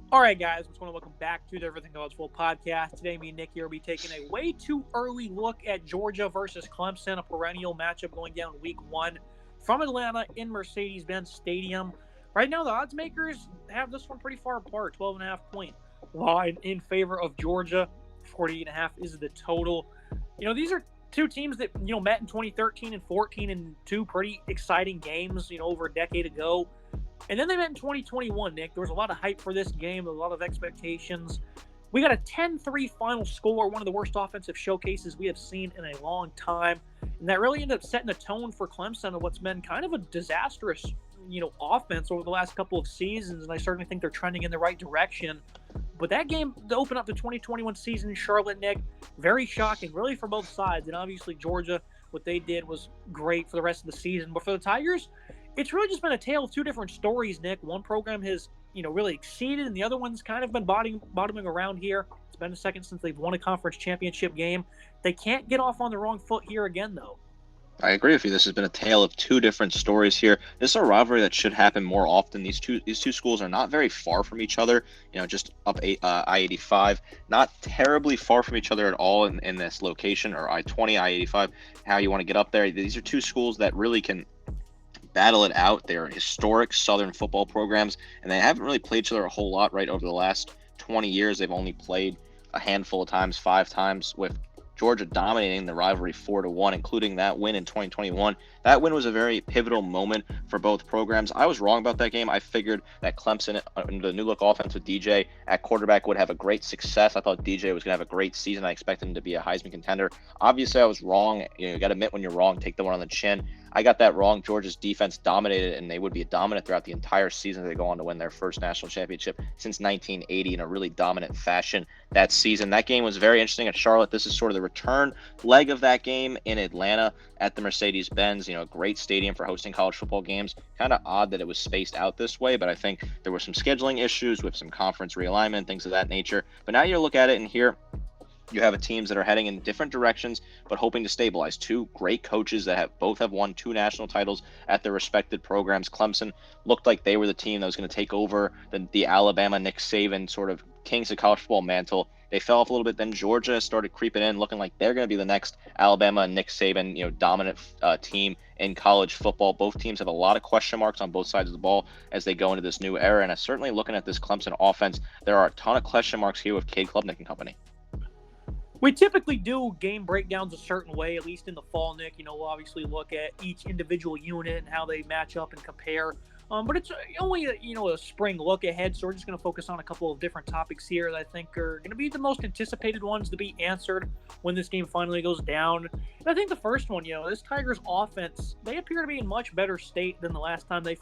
All right, guys, I just want to welcome back to the Everything College Football podcast. Today, me and Nick here will be taking a way too early look at Georgia versus Clemson, a perennial matchup going down week one from Atlanta in Mercedes-Benz Stadium. Right now, the odds makers have this one pretty far apart, 12.5 point line in favor of Georgia. 48.5 is the total. These are two teams that, met in 2013 and 14 in two pretty exciting games, over a decade ago. And then they met in 2021, Nick. There was a lot of hype for this game, a lot of expectations. We got a 10-3 final score, one of the worst offensive showcases we have seen in a long time. And that really ended up setting the tone for Clemson of what's been kind of a disastrous, offense over the last couple of seasons. And I certainly think they're trending in the right direction. But that game to open up the 2021 season in Charlotte, Nick, very shocking, really, for both sides. And obviously, Georgia, what they did was great for the rest of the season. But for the Tigers, it's really just been a tale of two different stories, Nick. One program has, really exceeded, and the other one's kind of been bottoming around here. It's been a second since they've won a conference championship game. They can't get off on the wrong foot here again, though. I agree with you. This has been a tale of two different stories here. This is a rivalry that should happen more often. These two schools are not very far from each other. Just up I-85, not terribly far from each other at all in this location, or I-20, I-85. How you want to get up there? These are two schools that really can battle it out. They're historic Southern football programs, and they haven't really played each other a whole lot right over the last 20 years. They've only played a handful of times, 5 times, with Georgia dominating the rivalry 4-1, including that win in 2021. That win was a very pivotal moment for both programs. I was wrong about that game. I figured that Clemson, the new look offense with DJ at quarterback, would have a great success. I thought DJ was going to have a great season. I expected him to be a Heisman contender. Obviously, I was wrong. You got to admit when you're wrong, take the one on the chin. I got that wrong. Georgia's defense dominated, and they would be dominant throughout the entire season. They go on to win their first national championship since 1980 in a really dominant fashion that season. That game was very interesting at Charlotte. This is sort of the return leg of that game in Atlanta at the Mercedes-Benz. A great stadium for hosting college football games. Kind of odd that it was spaced out this way, but I think there were some scheduling issues with some conference realignment, things of that nature. But now you look at it, and here you have teams that are heading in different directions, but hoping to stabilize. Two great coaches that both have won 2 national titles at their respected programs. Clemson looked like they were the team that was going to take over the Alabama Nick Saban sort of kings of college football mantle. They fell off a little bit. Then Georgia started creeping in, looking like they're going to be the next Alabama Nick Saban, dominant team in college football. Both teams have a lot of question marks on both sides of the ball as they go into this new era. And certainly looking at this Clemson offense, there are a ton of question marks here with Cade Klubnik and company. We typically do game breakdowns a certain way, at least in the fall, Nick. We'll obviously look at each individual unit and how they match up and compare. But it's only a spring look ahead, so we're just going to focus on a couple of different topics here that I think are going to be the most anticipated ones to be answered when this game finally goes down. And I think the first one, this Tigers offense, they appear to be in much better state than the last time they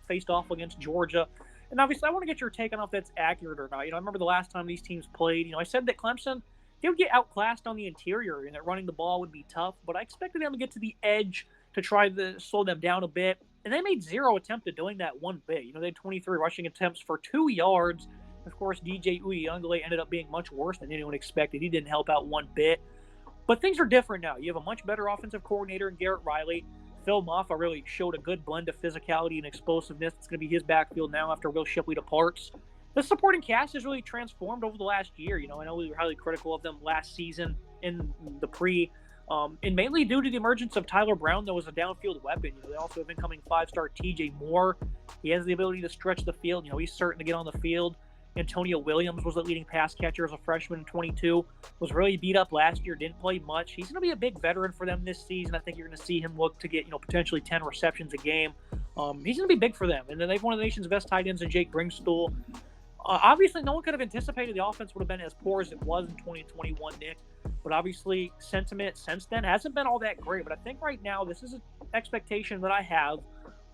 faced off against Georgia. And obviously, I want to get your take on if that's accurate or not. I remember the last time these teams played, I said that Clemson, they would get outclassed on the interior and that running the ball would be tough, but I expected them to get to the edge to try to slow them down a bit. And they made 0 attempt at doing that one bit. They had 23 rushing attempts for 2 yards. Of course, DJ Uyunglele ended up being much worse than anyone expected. He didn't help out one bit. But things are different now. You have a much better offensive coordinator in Garrett Riley. Phil Maffa really showed a good blend of physicality and explosiveness. It's going to be his backfield now after Will Shipley departs. The supporting cast has really transformed over the last year. I know we were highly critical of them last season in the and mainly due to the emergence of Tyler Brown, though, as a downfield weapon. They also have incoming 5-star TJ Moore. He has the ability to stretch the field. He's certain to get on the field. Antonio Williams was the leading pass catcher as a freshman in 22. Was really beat up last year, didn't play much. He's going to be a big veteran for them this season. I think you're going to see him look to get, potentially 10 receptions a game. He's going to be big for them. And then they've one of the nation's best tight ends in Jake Bringstool. Obviously, no one could have anticipated the offense would have been as poor as it was in 2021, Nick. But obviously, sentiment since then hasn't been all that great. But I think right now, this is an expectation that I have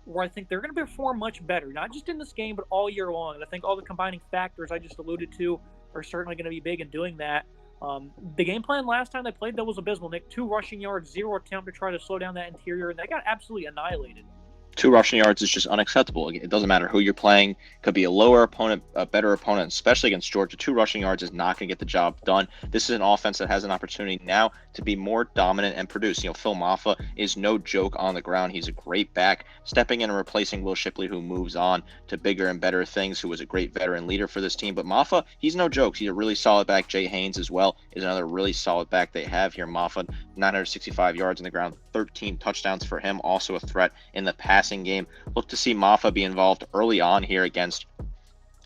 where I think they're going to perform much better, not just in this game, but all year long. And I think all the combining factors I just alluded to are certainly going to be big in doing that. The game plan last time they played, though, was abysmal, Nick. 2 rushing yards, 0 attempt to try to slow down that interior, and they got absolutely annihilated. 2 rushing yards is just unacceptable. It doesn't matter who you're playing. Could be a lower opponent, a better opponent, especially against Georgia. 2 rushing yards is not going to get the job done. This is an offense that has an opportunity now to be more dominant and produce. Phil Maffa is no joke on the ground. He's a great back, stepping in and replacing Will Shipley, who moves on to bigger and better things, who was a great veteran leader for this team. But Maffa, he's no joke. He's a really solid back. Jay Haynes as well is another really solid back they have here. Maffa, 965 yards on the ground, 13 touchdowns for him, also a threat in the passing game. Look to see Maffa be involved early on here against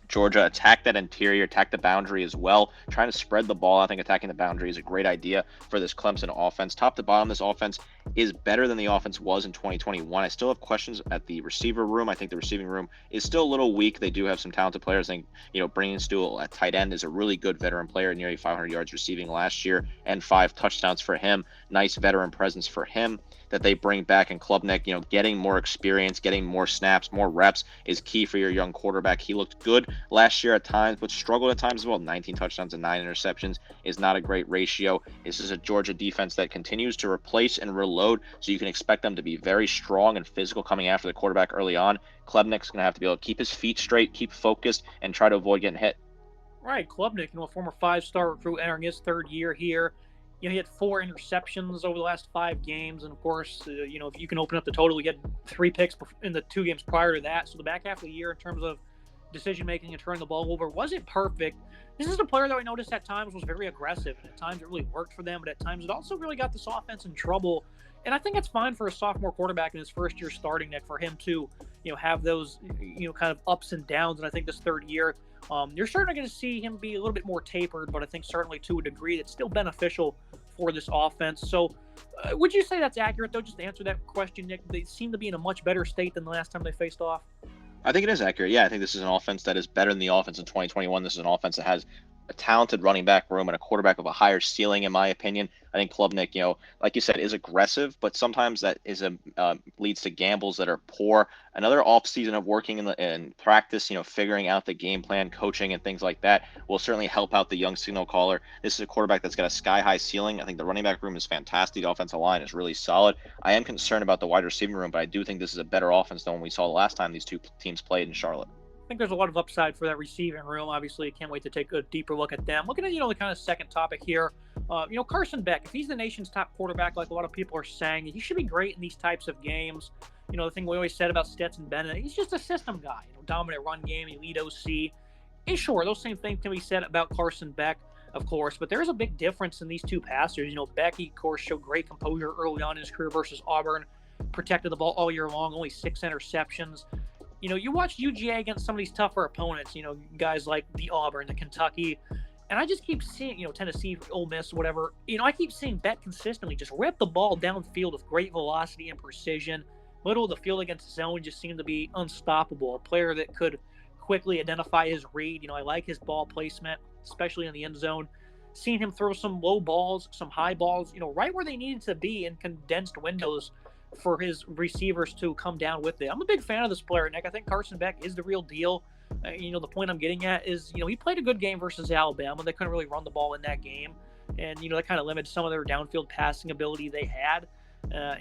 Georgia, attack that interior, attack the boundary as well, trying to spread the ball. I think attacking the boundary is a great idea for this Clemson offense. Top to bottom, this offense is better than the offense was in 2021. I still have questions at the receiver room. I think the receiving room is still a little weak. They do have some talented players. I think, Brandon Stewart at tight end is a really good veteran player, nearly 500 yards receiving last year and 5 touchdowns for him. Nice veteran presence for him that they bring back in Klubnik. Getting more experience, getting more snaps, more reps is key for your young quarterback. He looked good last year at times, but struggled at times as well. 19 touchdowns and 9 interceptions is not a great ratio. This is a Georgia defense that continues to replace and reload, so you can expect them to be very strong and physical coming after the quarterback early on. Klubnik's going to have to be able to keep his feet straight, keep focused, and try to avoid getting hit. Right, Klubnik, a former 5-star recruit entering his 3rd year here. He had 4 interceptions over the last 5 games, and of course, if you can open up the total, he had 3 picks in the 2 games prior to that. So the back half of the year, in terms of decision making and turning the ball over, wasn't perfect. This is a player that I noticed at times was very aggressive, and at times it really worked for them, but at times it also really got this offense in trouble. And I think it's fine for a sophomore quarterback in his first year starting, Nick, for him to have those kind of ups and downs. And I think this 3rd year, you're certainly going to see him be a little bit more tapered, but I think certainly to a degree that's still beneficial for this offense. So would you say that's accurate, though? Just to answer that question, Nick, they seem to be in a much better state than the last time they faced off. I think it is accurate. Yeah, I think this is an offense that is better than the offense in 2021. This is an offense that has a talented running back room and a quarterback of a higher ceiling, in my opinion. I think Klubnik, like you said, is aggressive, but sometimes that is leads to gambles that are poor. Another off season of working in practice, figuring out the game plan, coaching, and things like that will certainly help out the young signal caller. This is a quarterback that's got a sky high ceiling. I think the running back room is fantastic. The offensive line is really solid. I am concerned about the wide receiving room, but I do think this is a better offense than when we saw the last time these two teams played in Charlotte. I think there's a lot of upside for that receiving room. Obviously, can't wait to take a deeper look at them. Looking at, the kind of second topic here, Carson Beck, if he's the nation's top quarterback, like a lot of people are saying, he should be great in these types of games. The thing we always said about Stetson Bennett, he's just a system guy, dominant run game, elite OC. And sure, those same things can be said about Carson Beck, of course, but there is a big difference in these two passers. Beck, of course, showed great composure early on in his career versus Auburn, protected the ball all year long, only 6 interceptions. You watch UGA against some of these tougher opponents, guys like the Auburn, the Kentucky, and I just keep seeing, Tennessee, Ole Miss, whatever. I keep seeing Beck consistently just rip the ball downfield with great velocity and precision. Middle of the field against zone just seemed to be unstoppable. A player that could quickly identify his read. I like his ball placement, especially in the end zone. Seeing him throw some low balls, some high balls, right where they needed to be in condensed windows for his receivers to come down with it. I'm a big fan of this player, Nick. I think Carson Beck is the real deal. The point I'm getting at is, he played a good game versus Alabama. They couldn't really run the ball in that game. And, that kind of limited some of their downfield passing ability they had.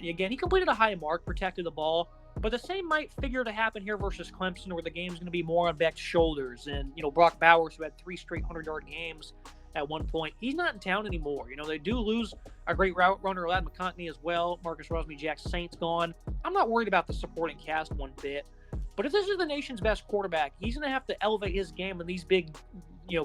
Again, he completed a high mark, protected the ball. But the same might figure to happen here versus Clemson, where the game's going to be more on Beck's shoulders. And, Brock Bowers, who had 3 straight 100-yard games at one point, he's not in town anymore. They do lose a great route runner, Ladd McConkey, as well. Marcus Rosemy, Jack Saint's gone. I'm not worried about the supporting cast one bit. But if this is the nation's best quarterback, he's going to have to elevate his game in these big,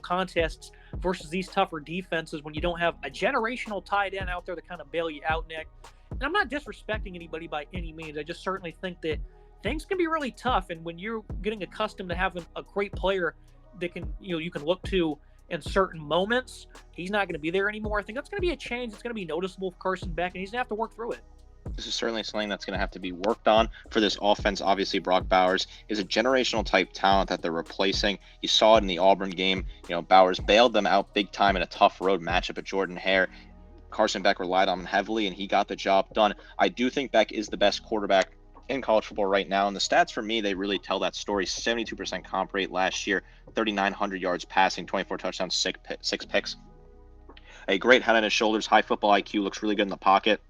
contests versus these tougher defenses when you don't have a generational tight end out there to kind of bail you out, Nick. And I'm not disrespecting anybody by any means. I just certainly think that things can be really tough. And when you're getting accustomed to having a great player that can, you can look to in certain moments, he's not going to be there anymore. I think that's going to be a change. It's going to be noticeable for Carson Beck, and he's going to have to work through it. This is certainly something that's going to have to be worked on for this offense. Obviously, Brock Bowers is a generational type talent that they're replacing. You saw it in the Auburn game. Bowers bailed them out big time in a tough road matchup at Jordan-Hare. Carson Beck relied on him heavily, and he got the job done. I do think Beck is the best quarterback in college football right now, and the stats for me, they really tell that story. 72% comp rate last year, 3,900 yards passing, 24 touchdowns, 6 picks. A great head on his shoulders, high football IQ, looks really good in the pocket.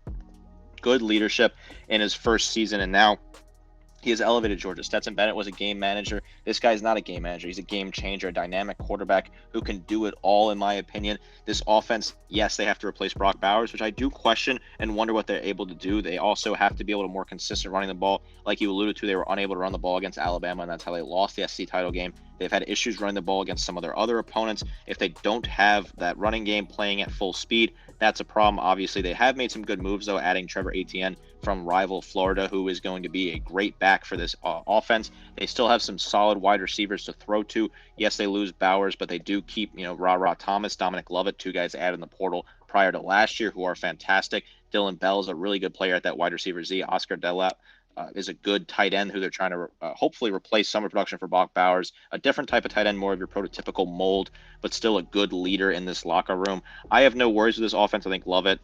Good leadership in his first season, and now He has elevated Georgia. Stetson Bennett was a game manager. This guy's not a game manager. He's a game changer, a dynamic quarterback who can do it all, in my opinion. This offense, yes, they have to replace Brock Bowers, which I do question and wonder what they're able to do. They also have to be able to more consistent running the ball. Like you alluded to, they were unable to run the ball against Alabama, and that's how they lost the SEC title game. They've had issues running the ball against some of their other opponents. If they don't have that running game playing at full speed, that's a problem. Obviously, they have made some good moves, though, adding Trevor Etienne from rival Florida, who is going to be a great back for this offense. They still have some solid wide receivers to throw to. Yes, they lose Bowers, but they do keep, Ra Thomas, Dominic Lovett, two guys added in the portal prior to last year who are fantastic. Dylan Bell is a really good player at that wide receiver Z. Oscar Delap is a good tight end who they're trying to hopefully replace summer production for Brock Bowers. A different type of tight end, more of your prototypical mold, but still a good leader in this locker room. I have no worries with this offense. I think Lovett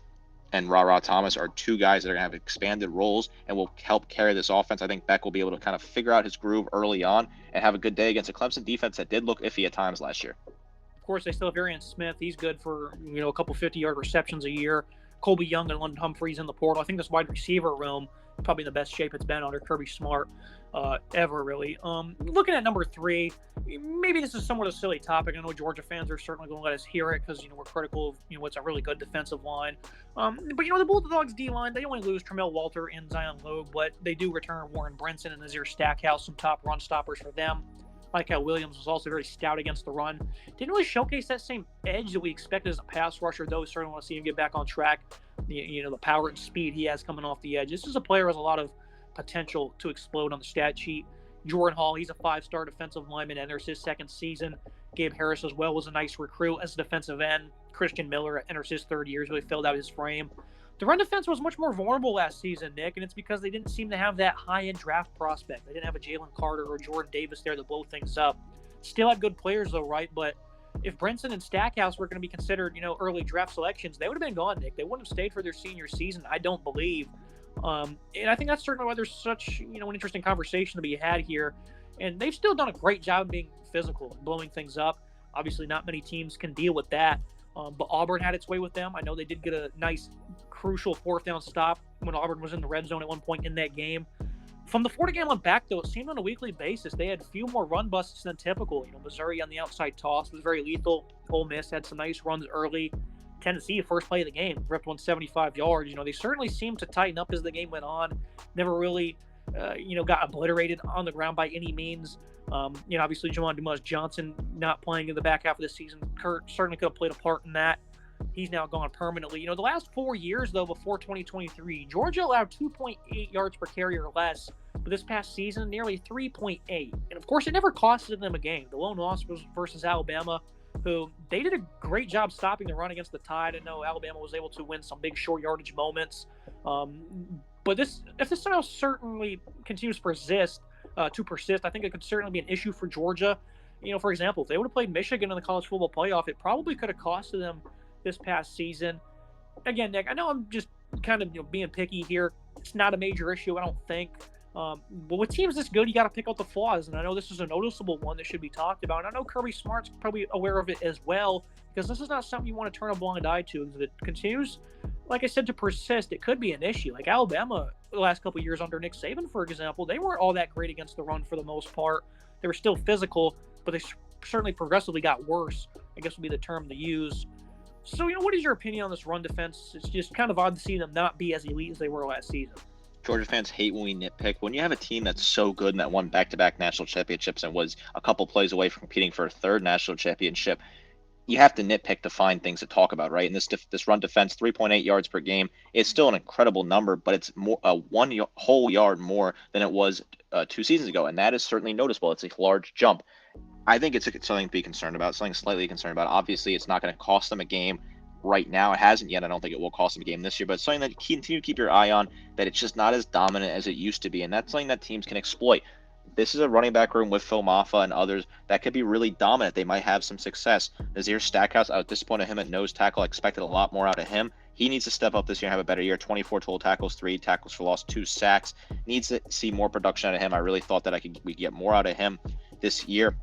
and Ra Thomas are two guys that are going to have expanded roles and will help carry this offense. I think Beck will be able to kind of figure out his groove early on and have a good day against a Clemson defense that did look iffy at times last year. Of course, they still have Arian Smith. He's good for, a couple 50-yard receptions a year. Colby Young and London Humphreys in the portal. I think this wide receiver room probably in the best shape it's been under Kirby Smart ever, really. Looking at number 3, maybe this is somewhat a silly topic. I know Georgia fans are certainly going to let us hear it because, we're critical of, what's a really good defensive line. But, the Bulldogs D-line, they only lose Tramel Walter and Zion Logue, but they do return Warren Brinson and Nazir Stackhouse, some top run stoppers for them. Michael Williams was also very stout against the run. Didn't really showcase that same edge that we expected as a pass rusher, though. Certainly want to see him get back on track. The power and speed he has coming off the edge. This is a player who has a lot of potential to explode on the stat sheet. Jordan Hall, he's a 5-star defensive lineman, enters his second season. Gabe Harris as well was a nice recruit as a defensive end. Christian Miller enters his third year, really filled out his frame. The run defense was much more vulnerable last season, Nick, and it's because they didn't seem to have that high-end draft prospect. They didn't have a Jalen Carter or Jordan Davis there to blow things up. Still had good players, though, right? But if Brinson and Stackhouse were going to be considered, early draft selections, they would have been gone, Nick. They wouldn't have stayed for their senior season, I don't believe. And I think that's certainly why there's such, an interesting conversation to be had here. And they've still done a great job of being physical and blowing things up. Obviously, not many teams can deal with that. But Auburn had its way with them. I know they did get a nice, crucial 4th down stop when Auburn was in the red zone at one point in that game. From the Florida game on back, though, it seemed on a weekly basis they had a few more run busts than typical. Missouri on the outside toss was very lethal. Ole Miss had some nice runs early. Tennessee, first play of the game, ripped 175 yards. They certainly seemed to tighten up as the game went on. Never really, got obliterated on the ground by any means. Obviously, Jamon Dumas-Johnson not playing in the back half of the season. Kurt certainly could have played a part in that. He's now gone permanently. The last 4 years, though, before 2023, Georgia allowed 2.8 yards per carry or less. But this past season, nearly 3.8. And, of course, it never costed them a game. The lone loss was versus Alabama, who they did a great job stopping the run against the Tide. I know Alabama was able to win some big short yardage moments. But if this style certainly continues to persist, I think it could certainly be an issue for Georgia. For example, if they would have played Michigan in the college football playoff, it probably could have costed them this past season. Again, Nick, I know I'm just kind of being picky here. It's not a major issue, I don't think. But with teams this good, you got to pick out the flaws, and I know this is a noticeable one that should be talked about. And I know Kirby Smart's probably aware of it as well, because this is not something you want to turn a blind eye to. If it continues, like I said, to persist, it could be an issue. Like Alabama, the last couple of years under Nick Saban, for example, they weren't all that great against the run for the most part. They were still physical, but they certainly progressively got worse, I guess would be the term to use. So, what is your opinion on this run defense? It's just kind of odd to see them not be as elite as they were last season. Georgia fans hate when we nitpick. When you have a team that's so good and that won back-to-back national championships and was a couple plays away from competing for a 3rd national championship, you have to nitpick to find things to talk about, right? And this run defense, 3.8 yards per game, is still an incredible number, but it's more one whole yard more than it was 2 seasons ago, and that is certainly noticeable. It's a large jump. I think it's something to be concerned about, something slightly concerned about. Obviously, it's not going to cost them a game right now. It hasn't yet. I don't think it will cost them a game this year, but it's something that you continue to keep your eye on, that it's just not as dominant as it used to be, and that's something that teams can exploit. This is a running back room with Phil Maffa and others that could be really dominant. They might have some success. Nazir Stackhouse, I was disappointed him at nose tackle. I expected a lot more out of him. He needs to step up this year and have a better year. 24 total tackles, 3 tackles for loss, 2 sacks. Needs to see more production out of him. I really thought that we could get more out of him this year.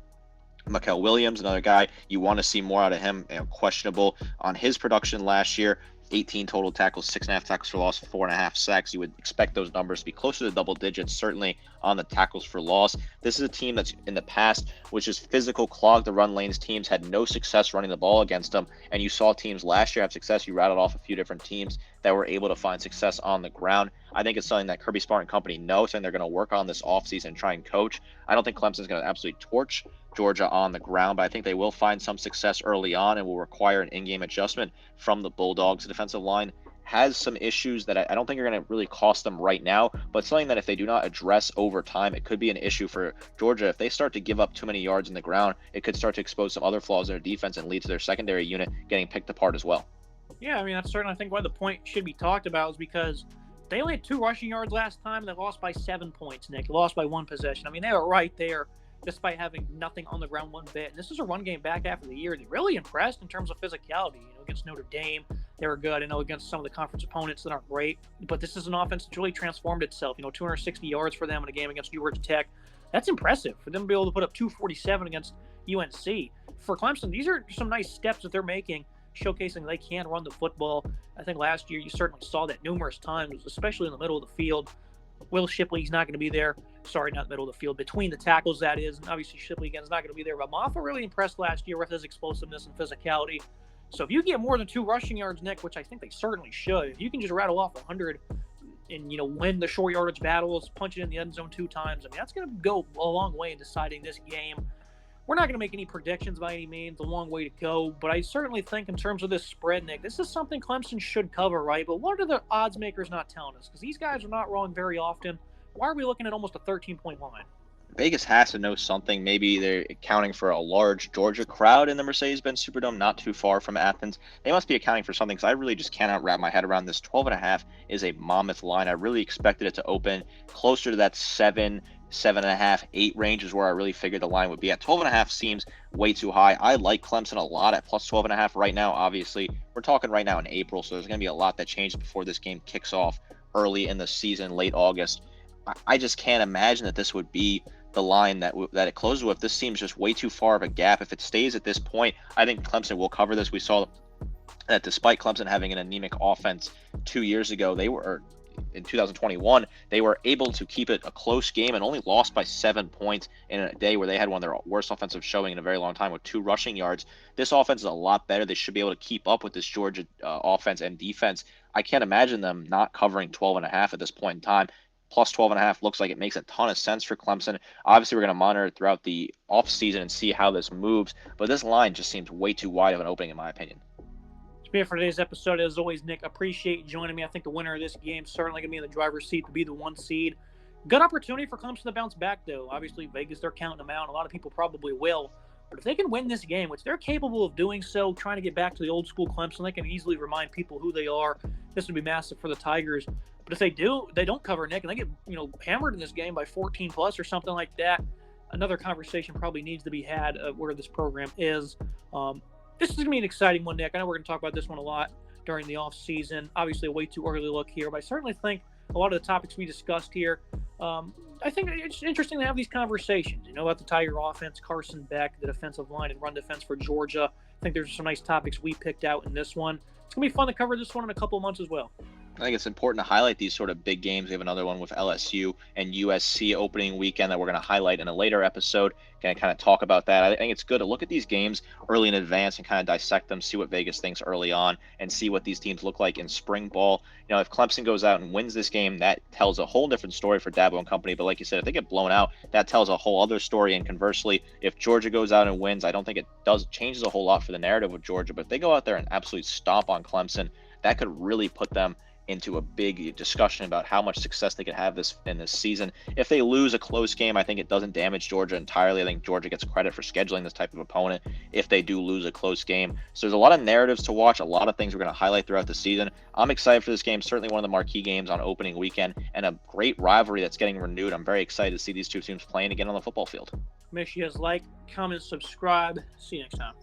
Michael Williams, another guy you want to see more out of him, questionable on his production last year. 18 total tackles, 6.5 tackles for loss, 4.5 sacks. You would expect those numbers to be closer to double digits, certainly on the tackles for loss. This is a team that's in the past, which is physical, clogged the run lanes. Teams had no success running the ball against them, and you saw teams last year have success. You rattled off a few different teams that were able to find success on the ground. I think it's something that Kirby Smart and company know, something they're going to work on this offseason and try and coach. I don't think Clemson's going to absolutely torch Georgia on the ground, but I think they will find some success early on and will require an in-game adjustment from the Bulldogs. The defensive line has some issues that I don't think are going to really cost them right now, but something that if they do not address over time, it could be an issue for Georgia. If they start to give up too many yards in the ground, it could start to expose some other flaws in their defense and lead to their secondary unit getting picked apart as well. Yeah, I mean, that's certainly, I think, why the point should be talked about is because they only had 2 rushing yards last time, and they lost by 7 points, Nick. They lost by 1 possession. I mean, they were right there despite having nothing on the ground one bit. And this is a run game back half of the year. They really impressed in terms of physicality. Against Notre Dame, they were good. I know against some of the conference opponents that aren't great, but this is an offense that's really transformed itself. 260 yards for them in a game against Georgia Tech. That's impressive for them to be able to put up 247 against UNC. For Clemson, these are some nice steps that they're making, showcasing they can run the football. I think last year you certainly saw that numerous times, especially in the middle of the field. Will Shipley's not going to be there. Sorry, not middle of the field. Between the tackles, that is. And obviously, Shipley, again, is not going to be there. But Maffa really impressed last year with his explosiveness and physicality. So if you get more than 2 rushing yards, Nick, which I think they certainly should, if you can just rattle off 100 and, win the short yardage battles, punch it in the end zone 2 times, I mean, that's going to go a long way in deciding this game. We're not going to make any predictions by any means, a long way to go, but I certainly think in terms of this spread, Nick, this is something Clemson should cover, right? But what are the odds makers not telling us? Because these guys are not wrong very often. Why are we looking at almost a 13-point line? Vegas has to know something. Maybe they're accounting for a large Georgia crowd in the Mercedes-Benz Superdome, not too far from Athens. They must be accounting for something, because I really just cannot wrap my head around this. 12.5 is a mammoth line. I really expected it to open closer to that 7, 7.5, 8 range is where I really figured the line would be at. 12.5 seems way too high. I like Clemson a lot at plus 12.5 right now. Obviously, we're talking right now in April, so there's going to be a lot that changes before this game kicks off early in the season, late August. I just can't imagine that this would be the line that it closes with. This seems just way too far of a gap. If it stays at this point, I think Clemson will cover this. We saw that despite Clemson having an anemic offense 2 years ago, in 2021, they were able to keep it a close game and only lost by 7 points in a day where they had one of their worst offensive showing in a very long time with 2 rushing yards. This offense is a lot better. They should be able to keep up with this Georgia offense and defense. I can't imagine them not covering 12.5 at this point in time. Plus 12.5 looks like it makes a ton of sense for Clemson. Obviously, we're going to monitor it throughout the offseason and see how this moves, but this line just seems way too wide of an opening in my opinion. That's it for today's episode. As always, Nick, appreciate you joining me. I think the winner of this game is certainly going to be in the driver's seat to be the 1 seed. Good opportunity for Clemson to bounce back, though. Obviously, Vegas, they're counting them out. A lot of people probably will. But if they can win this game, which they're capable of doing so, trying to get back to the old school Clemson, they can easily remind people who they are. This would be massive for the Tigers. But if they don't cover, Nick, and they get hammered in this game by 14 plus or something like that, another conversation probably needs to be had of where this program is. This is going to be an exciting one, Nick. I know we're going to talk about this one a lot during the offseason. Obviously, a way too early look here, but I certainly think a lot of the topics we discussed here, I think it's interesting to have these conversations, about the Tiger offense, Carson Beck, the defensive line and run defense for Georgia. I think there's some nice topics we picked out in this one. It's going to be fun to cover this one in a couple of months as well. I think it's important to highlight these sort of big games. We have another one with LSU and USC opening weekend that we're going to highlight in a later episode. Going to kind of talk about that. I think it's good to look at these games early in advance and kind of dissect them, see what Vegas thinks early on, and see what these teams look like in spring ball. If Clemson goes out and wins this game, that tells a whole different story for Dabo and company. But like you said, if they get blown out, that tells a whole other story. And conversely, if Georgia goes out and wins, I don't think it changes a whole lot for the narrative with Georgia. But if they go out there and absolutely stomp on Clemson, that could really put them into a big discussion about how much success they could have in this season. If they lose a close game, I think it doesn't damage Georgia entirely. I think Georgia gets credit for scheduling this type of opponent if they do lose a close game. So there's a lot of narratives to watch, a lot of things we're going to highlight throughout the season. I'm excited for this game, certainly one of the marquee games on opening weekend, and a great rivalry that's getting renewed. I'm very excited to see these two teams playing again on the football field. Make sure you guys like, comment, subscribe. See you next time.